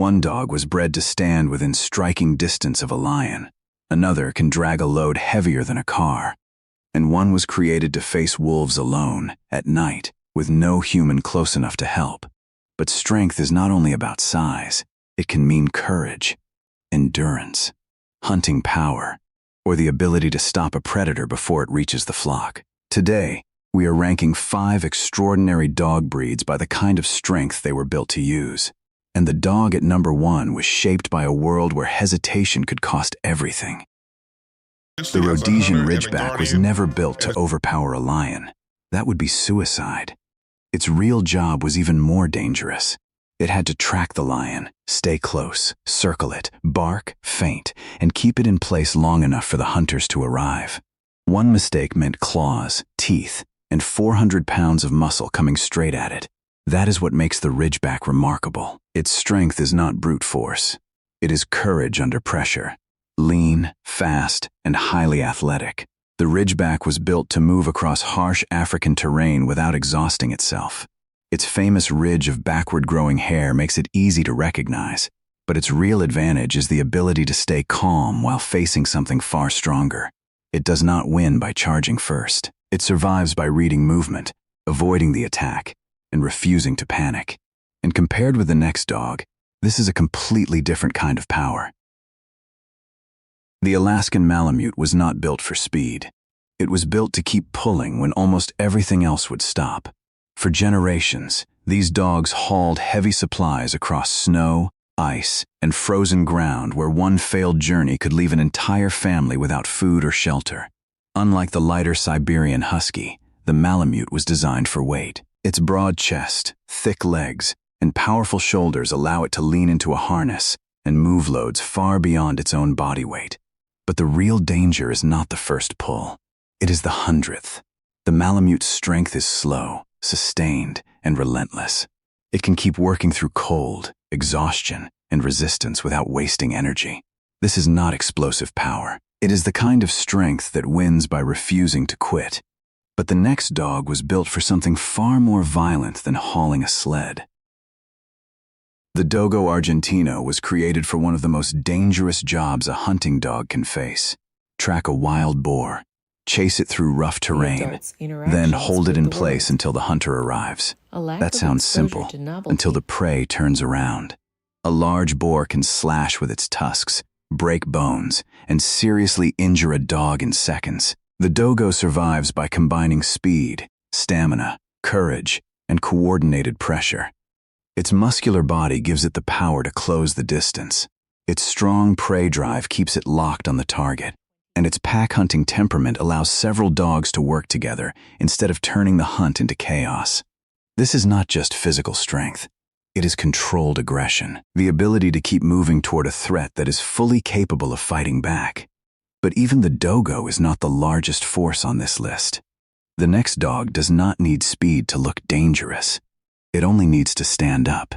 One dog was bred to stand within striking distance of a lion. Another can drag a load heavier than a car. And one was created to face wolves alone, at night, with no human close enough to help. But strength is not only about size. It can mean courage, endurance, hunting power, or the ability to stop a predator before it reaches the flock. Today, we are ranking 5 extraordinary dog breeds by the kind of strength they were built to use. And the dog at number 1 was shaped by a world where hesitation could cost everything. The Rhodesian Ridgeback was never built to overpower a lion. That would be suicide. Its real job was even more dangerous. It had to track the lion, stay close, circle it, bark, feint, and keep it in place long enough for the hunters to arrive. One mistake meant claws, teeth, and 400 pounds of muscle coming straight at it. That is what makes the Ridgeback remarkable. Its strength is not brute force. It is courage under pressure. Lean, fast, and highly athletic. The Ridgeback was built to move across harsh African terrain without exhausting itself. Its famous ridge of backward-growing hair makes it easy to recognize, but its real advantage is the ability to stay calm while facing something far stronger. It does not win by charging first. It survives by reading movement, avoiding the attack, and refusing to panic. And compared with the next dog, this is a completely different kind of power. The Alaskan Malamute was not built for speed. It was built to keep pulling when almost everything else would stop. For generations, these dogs hauled heavy supplies across snow, ice, and frozen ground where one failed journey could leave an entire family without food or shelter. Unlike the lighter Siberian Husky, the Malamute was designed for weight. Its broad chest, thick legs, and powerful shoulders allow it to lean into a harness and move loads far beyond its own body weight. But the real danger is not the first pull. It is the 100th. The Malamute's strength is slow, sustained, and relentless. It can keep working through cold, exhaustion, and resistance without wasting energy. This is not explosive power. It is the kind of strength that wins by refusing to quit. But the next dog was built for something far more violent than hauling a sled. The Dogo Argentino was created for one of the most dangerous jobs a hunting dog can face. Track a wild boar, chase it through rough terrain, then hold it in place until the hunter arrives. That sounds simple, until the prey turns around. A large boar can slash with its tusks, break bones, and seriously injure a dog in seconds. The Dogo survives by combining speed, stamina, courage, and coordinated pressure. Its muscular body gives it the power to close the distance. Its strong prey drive keeps it locked on the target, and its pack-hunting temperament allows several dogs to work together instead of turning the hunt into chaos. This is not just physical strength. It is controlled aggression, the ability to keep moving toward a threat that is fully capable of fighting back. But even the Dogo is not the largest force on this list. The next dog does not need speed to look dangerous. It only needs to stand up.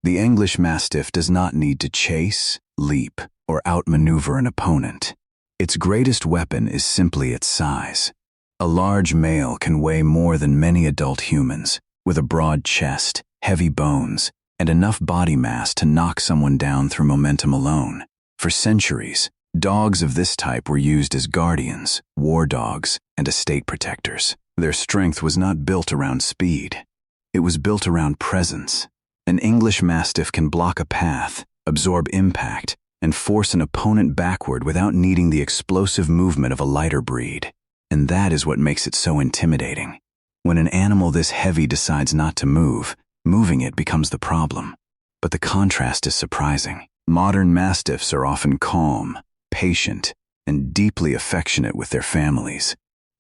The English Mastiff does not need to chase, leap, or outmaneuver an opponent. Its greatest weapon is simply its size. A large male can weigh more than many adult humans, with a broad chest, heavy bones, and enough body mass to knock someone down through momentum alone. For centuries, dogs of this type were used as guardians, war dogs, and estate protectors. Their strength was not built around speed. It was built around presence. An English Mastiff can block a path, absorb impact, and force an opponent backward without needing the explosive movement of a lighter breed. And that is what makes it so intimidating. When an animal this heavy decides not to move, moving it becomes the problem. But the contrast is surprising. Modern Mastiffs are often calm, patient, and deeply affectionate with their families.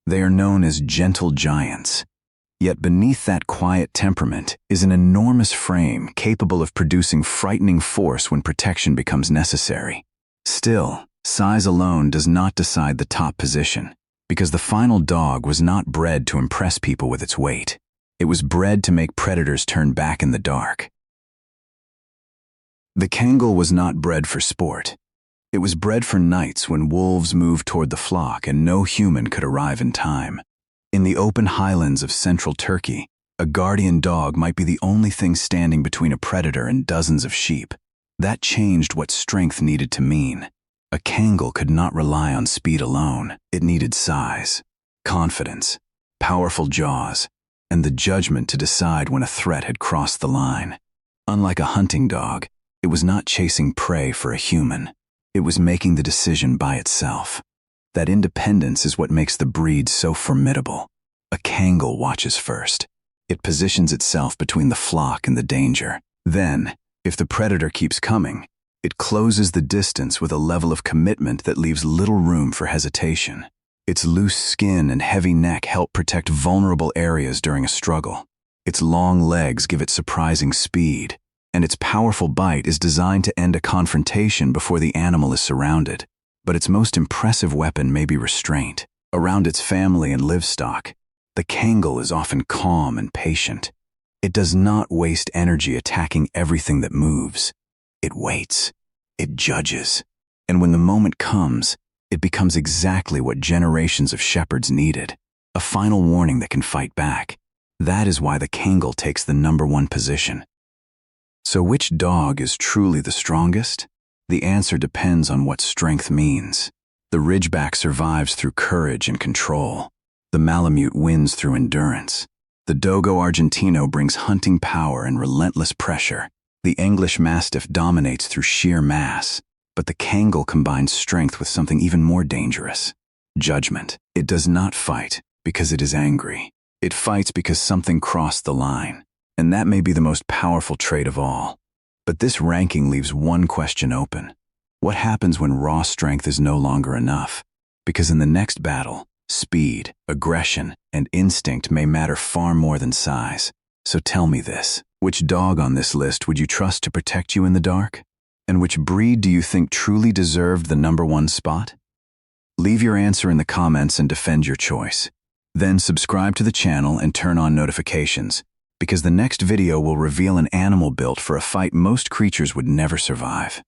They are known as gentle giants. Yet beneath that quiet temperament is an enormous frame capable of producing frightening force when protection becomes necessary. Still, size alone does not decide the top position, because the final dog was not bred to impress people with its weight. It was bred to make predators turn back in the dark. The Kangal was not bred for sport. It was bred for nights when wolves moved toward the flock and no human could arrive in time. In the open highlands of central Turkey, A guardian dog might be the only thing standing between a predator and dozens of sheep. That changed what strength needed to mean. A Kangal could not rely on speed alone. It needed size, confidence, powerful jaws, and the judgment to decide when a threat had crossed the line. Unlike a hunting dog, it was not chasing prey for a human. It was making the decision by itself. That independence is what makes the breed so formidable. A Kangal watches first. It positions itself between the flock and the danger. Then, if the predator keeps coming, it closes the distance with a level of commitment that leaves little room for hesitation. Its loose skin and heavy neck help protect vulnerable areas during a struggle. Its long legs give it surprising speed, and its powerful bite is designed to end a confrontation before the animal is surrounded. But its most impressive weapon may be restraint. Around its family and livestock, the Kangal is often calm and patient. It does not waste energy attacking everything that moves. It waits. It judges. And when the moment comes, it becomes exactly what generations of shepherds needed, a final warning that can fight back. That is why the Kangal takes the #1 position. So which dog is truly the strongest? The answer depends on what strength means. The Ridgeback survives through courage and control. The Malamute wins through endurance. The Dogo Argentino brings hunting power and relentless pressure. The English Mastiff dominates through sheer mass. But the Kangal combines strength with something even more dangerous: judgment. It does not fight because it is angry. It fights because something crossed the line. And that may be the most powerful trait of all. But this ranking leaves one question open. What happens when raw strength is no longer enough? Because in the next battle, speed, aggression, and instinct may matter far more than size. So tell me this: which dog on this list would you trust to protect you in the dark? And which breed do you think truly deserved the #1 spot? Leave your answer in the comments and defend your choice. Then subscribe to the channel and turn on notifications, because the next video will reveal an animal built for a fight most creatures would never survive.